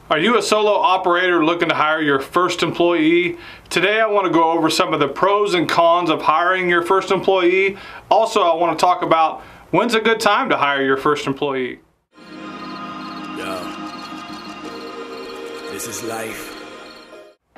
Are you a solo operator looking to hire your first employee? Today I want to go over some of the pros and cons of hiring your first employee. Also, I want to talk about when's a good time to hire your first employee. Yo, this is life.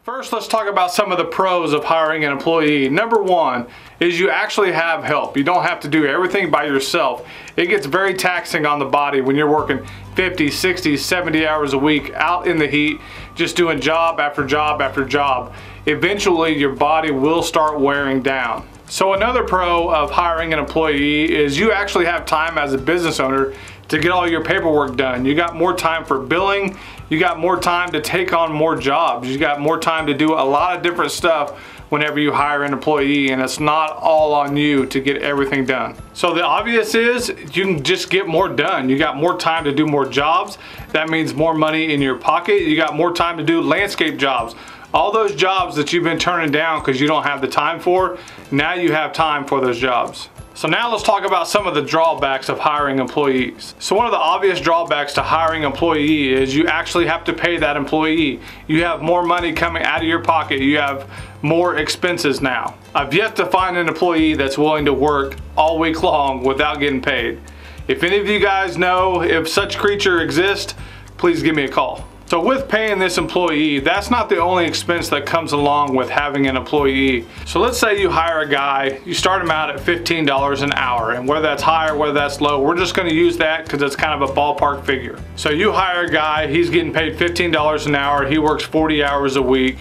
First, let's talk about some of the pros of hiring an employee. Number one is you actually have help. You don't have to do everything by yourself. It gets very taxing on the body when you're working 50, 60, 70 hours a week out in the heat, just doing job after job after job. Eventually, your body will start wearing down. So another pro of hiring an employee is you actually have time as a business owner to get all your paperwork done. You got more time for billing, you got more time to take on more jobs, you got more time to do a lot of different stuff whenever you hire an employee, and it's not all on you to get everything done. So the obvious is you can just get more done. You got more time to do more jobs. That means more money in your pocket. You got more time to do landscape jobs. All those jobs that you've been turning down because you don't have the time for, now you have time for those jobs. So now let's talk about some of the drawbacks of hiring employees. So one of the obvious drawbacks to hiring an employee is you actually have to pay that employee. You have more money coming out of your pocket. You have more expenses now. I've yet to find an employee that's willing to work all week long without getting paid. If any of you guys know if such creature exists, please give me a call. So with paying this employee, that's not the only expense that comes along with having an employee. So let's say you hire a guy, you start him out at $15 an hour, and whether that's high or whether that's low, we're just gonna use that because it's kind of a ballpark figure. So you hire a guy, he's getting paid $15 an hour, he works 40 hours a week,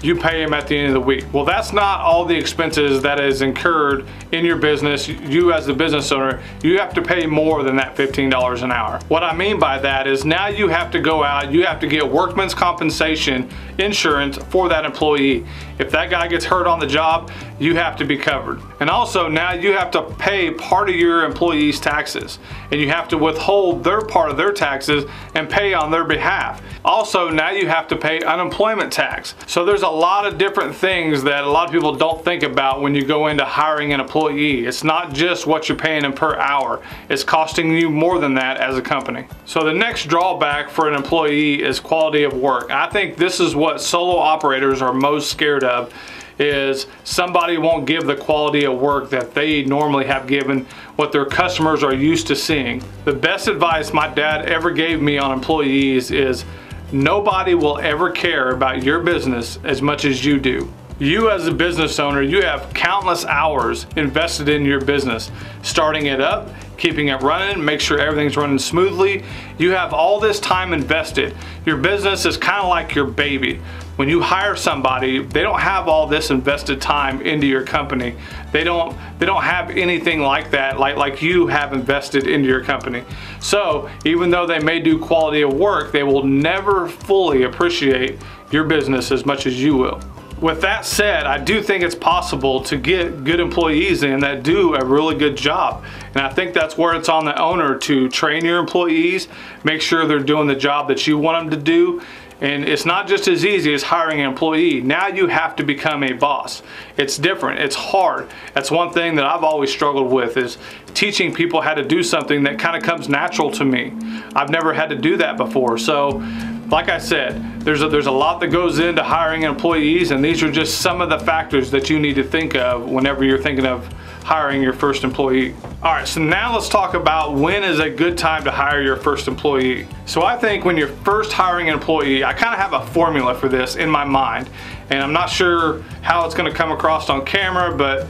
you pay him at the end of the week. Well, that's not all the expenses that is incurred in your business. You as the business owner, you have to pay more than that $15 an hour. What I mean by that is now you have to go out, you have to get workman's compensation insurance for that employee. If that guy gets hurt on the job, you have to be covered. And also now you have to pay part of your employee's taxes, and you have to withhold their part of their taxes and pay on their behalf. Also, now you have to pay unemployment tax. So there's a lot of different things that a lot of people don't think about when you go into hiring an employee. It's not just what you're paying them per hour. It's costing you more than that as a company. So the next drawback for an employee is quality of work. I think this is what solo operators are most scared of, is somebody won't give the quality of work that they normally have given what their customers are used to seeing. The best advice my dad ever gave me on employees is nobody will ever care about your business as much as you do. You as a business owner, you have countless hours invested in your business, starting it up, keeping it running, make sure everything's running smoothly. You have all this time invested. Your business is kind of like your baby. When you hire somebody, they don't have all this invested time into your company. They don't have anything like that, like you have invested into your company. So even though they may do quality of work, they will never fully appreciate your business as much as you will. With that said, I do think it's possible to get good employees in that do a really good job. And I think that's where it's on the owner to train your employees, make sure they're doing the job that you want them to do. And it's not just as easy as hiring an employee. Now you have to become a boss. It's different, it's hard. That's one thing that I've always struggled with, is teaching people how to do something that kind of comes natural to me. I've never had to do that before. So like I said, there's a lot that goes into hiring employees, and these are just some of the factors that you need to think of whenever you're thinking of hiring your first employee. All right, so now let's talk about when is a good time to hire your first employee. So I think when you're first hiring an employee, I kind of have a formula for this in my mind, and I'm not sure how it's going to come across on camera, but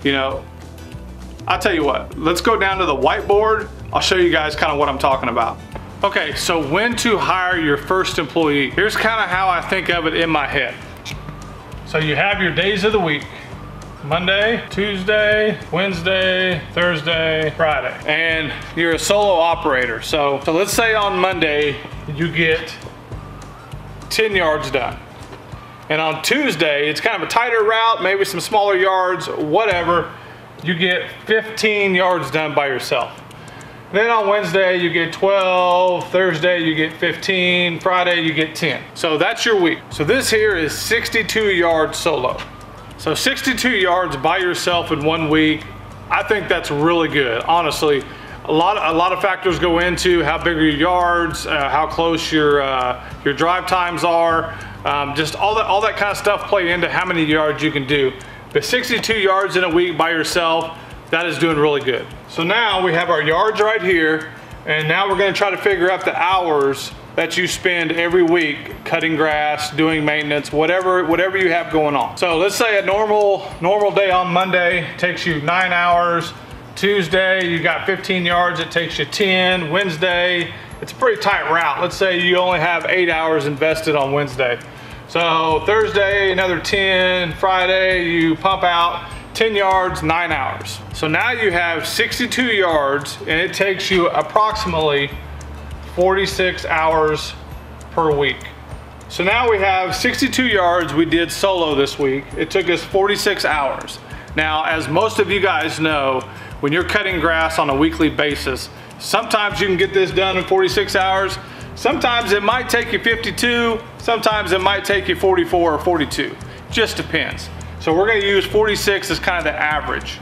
you know, I'll tell you what, let's go down to the whiteboard. I'll show you guys kind of what I'm talking about. Okay, so when to hire your first employee. Here's kind of how I think of it in my head. So you have your days of the week: Monday, Tuesday, Wednesday, Thursday, Friday. And you're a solo operator. So let's say on Monday you get 10 yards done. And on Tuesday, it's kind of a tighter route, maybe some smaller yards, whatever. You get 15 yards done by yourself. Then on Wednesday you get 12, Thursday you get 15, Friday you get 10. So that's your week. So this here is 62 yards solo. So 62 yards by yourself in 1 week, I think that's really good. Honestly, A lot of factors go into how big are your yards, how close your drive times are, just all that kind of stuff play into how many yards you can do. But 62 yards in a week by yourself, that is doing really good. So now we have our yards right here, and now we're going to try to figure out the hours that you spend every week cutting grass, doing maintenance, whatever you have going on. So let's say a normal day on Monday takes you 9 hours. Tuesday, you got 15 yards, it takes you 10. Wednesday, it's a pretty tight route. Let's say you only have 8 hours invested on Wednesday. So Thursday, another 10. Friday, you pump out 10 yards, 9 hours. So now you have 62 yards, and it takes you approximately 46 hours per week. So now we have 62 yards we did solo this week. It took us 46 hours. Now, as most of you guys know, when you're cutting grass on a weekly basis, sometimes you can get this done in 46 hours. Sometimes it might take you 52. Sometimes it might take you 44 or 42. Just depends. So we're going to use 46 as kind of the average.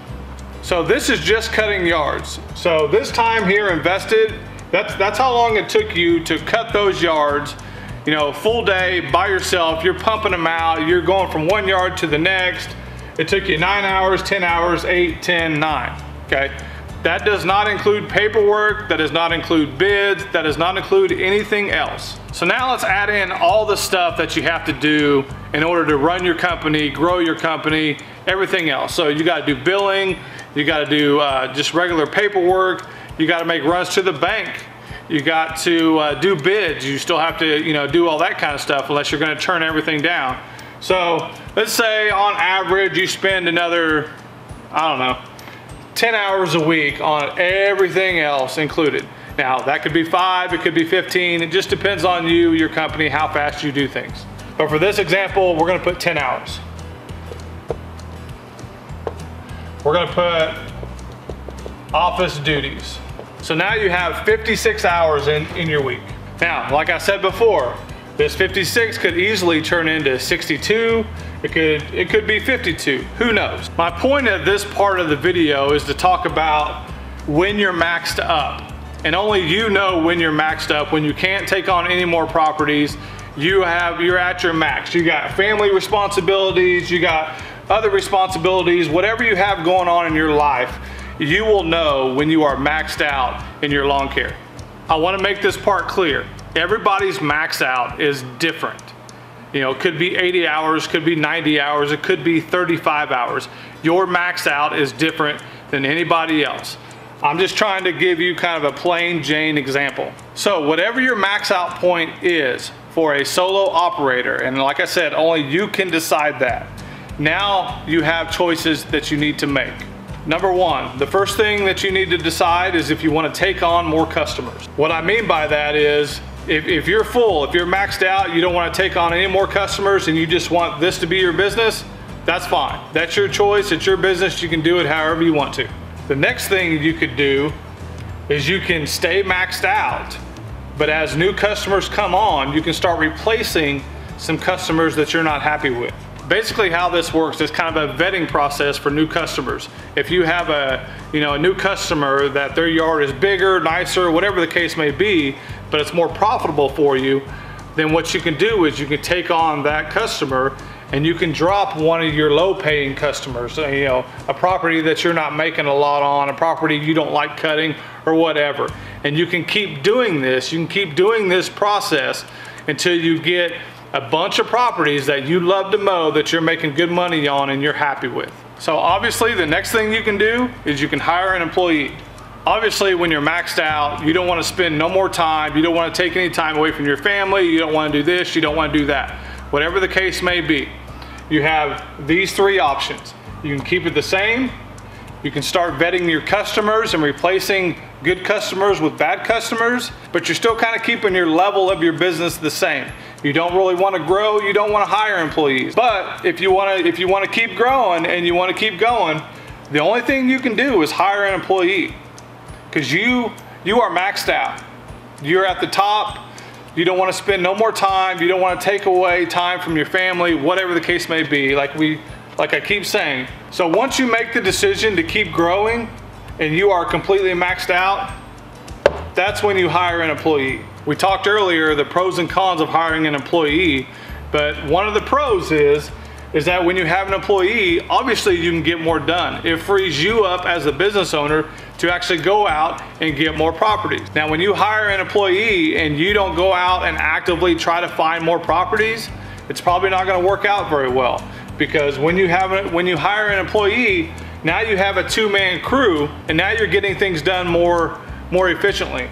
So this is just cutting yards. So this time here invested, that's how long it took you to cut those yards. You know, full day by yourself, you're pumping them out, you're going from 1 yard to the next. It took you 9 hours, 10 hours, 8, 10, 9. Okay, that does not include paperwork, that does not include bids, that does not include anything else. So now let's add in all the stuff that you have to do in order to run your company, grow your company, everything else. So you got to do billing, you got to do just regular paperwork, you got to make runs to the bank, you got to do bids, you still have to, you know, do all that kind of stuff unless you're going to turn everything down. So let's say on average you spend another, I don't know, 10 hours a week on everything else included. Now that could be 5, it could be 15, it just depends on you, your company, how fast you do things. But for this example, we're going to put 10 hours. We're going to put office duties. So now you have 56 hours in your week. Now, like I said before, this 56 could easily turn into 62. It could be 52, who knows? My point of this part of the video is to talk about when you're maxed up. And only you know when you're maxed up, when you can't take on any more properties, you're at your max. You got family responsibilities, you got other responsibilities, whatever you have going on in your life, you will know when you are maxed out in your lawn care. I want to make this part clear. Everybody's max out is different. You know, it could be 80 hours, could be 90 hours, it could be 35 hours. Your max out is different than anybody else. I'm just trying to give you kind of a plain Jane example. So whatever your max out point is for a solo operator, and like I said, only you can decide that. Now you have choices that you need to make. Number one, the first thing that you need to decide is if you want to take on more customers. What I mean by that is, if you're full, if you're maxed out, you don't want to take on any more customers and you just want this to be your business, that's fine. That's your choice, it's your business, you can do it however you want to. The next thing you could do is you can stay maxed out, but as new customers come on, you can start replacing some customers that you're not happy with. Basically how this works is kind of a vetting process for new customers. If you have a new customer that their yard is bigger, nicer, whatever the case may be, but it's more profitable for you, then what you can do is you can take on that customer and you can drop one of your low paying customers, a property that you're not making a lot on, a property you don't like cutting or whatever. And you can keep doing this, you can keep doing this process until you get a bunch of properties that you love to mow that you're making good money on and you're happy with. So obviously the next thing you can do is you can hire an employee. Obviously when you're maxed out, you don't want to spend no more time, you don't want to take any time away from your family, you don't want to do this, you don't want to do that. Whatever the case may be, you have these three options. You can keep it the same, you can start vetting your customers and replacing good customers with bad customers, but you're still kind of keeping your level of your business the same. You don't really want to grow, you don't want to hire employees. But if you want to keep growing and you want to keep going, the only thing you can do is hire an employee. Because you are maxed out. You're at the top, you don't want to spend no more time, you don't want to take away time from your family, whatever the case may be, like I keep saying. So once you make the decision to keep growing, and you are completely maxed out, that's when you hire an employee. We talked earlier the pros and cons of hiring an employee, but one of the pros is that when you have an employee, obviously you can get more done. It frees you up as a business owner to actually go out and get more properties. Now, when you hire an employee and you don't go out and actively try to find more properties, it's probably not gonna work out very well, because when you hire an employee, now you have a two-man crew, and now you're getting things done more efficiently.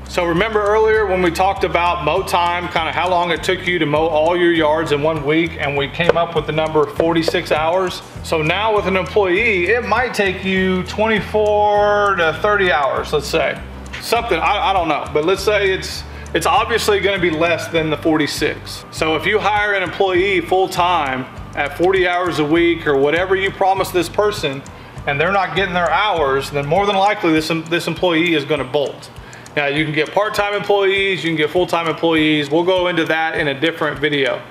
So remember earlier when we talked about mow time, kind of how long it took you to mow all your yards in 1 week, and we came up with the number 46 hours. So now with an employee, it might take you 24 to 30 hours, let's say. Something, I don't know, but let's say it's obviously gonna be less than the 46. So if you hire an employee full-time at 40 hours a week or whatever you promised this person, and they're not getting their hours, then more than likely this employee is gonna bolt. Now, you can get part-time employees, you can get full-time employees. We'll go into that in a different video.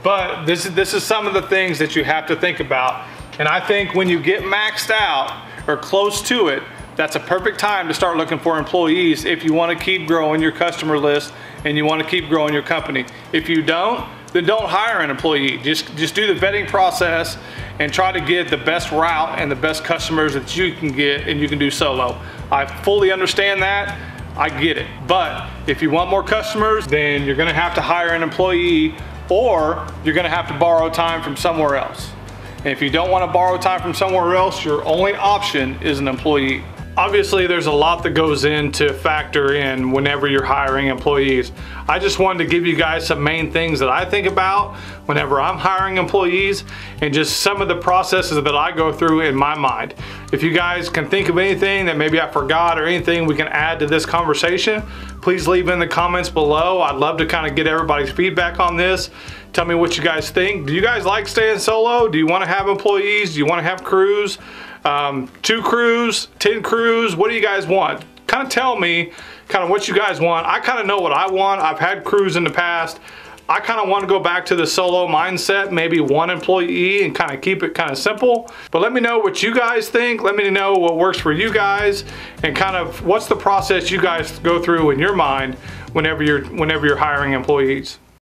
But this is some of the things that you have to think about. And I think when you get maxed out or close to it, that's a perfect time to start looking for employees if you want to keep growing your customer list and you want to keep growing your company. If you don't, then don't hire an employee. Just do the vetting process and try to get the best route and the best customers that you can get, and you can do solo. I fully understand that. I get it. But if you want more customers, then you're gonna have to hire an employee, or you're gonna have to borrow time from somewhere else. And if you don't wanna borrow time from somewhere else, your only option is an employee. Obviously, there's a lot that goes into factor in whenever you're hiring employees. I just wanted to give you guys some main things that I think about whenever I'm hiring employees, and just some of the processes that I go through in my mind. If you guys can think of anything that maybe I forgot or anything we can add to this conversation, please leave in the comments below. I'd love to kind of get everybody's feedback on this. Tell me what you guys think. Do you guys like staying solo? Do you want to have employees? Do you want to have crews? 2 crews, 10 crews, what do you guys want? Kind of tell me kind of what you guys want. I kind of know what I want. I've had crews in the past. I kind of want to go back to the solo mindset, maybe 1 employee, and kind of keep it kind of simple. But let me know what you guys think. Let me know what works for you guys, and kind of what's the process you guys go through in your mind whenever you're hiring employees.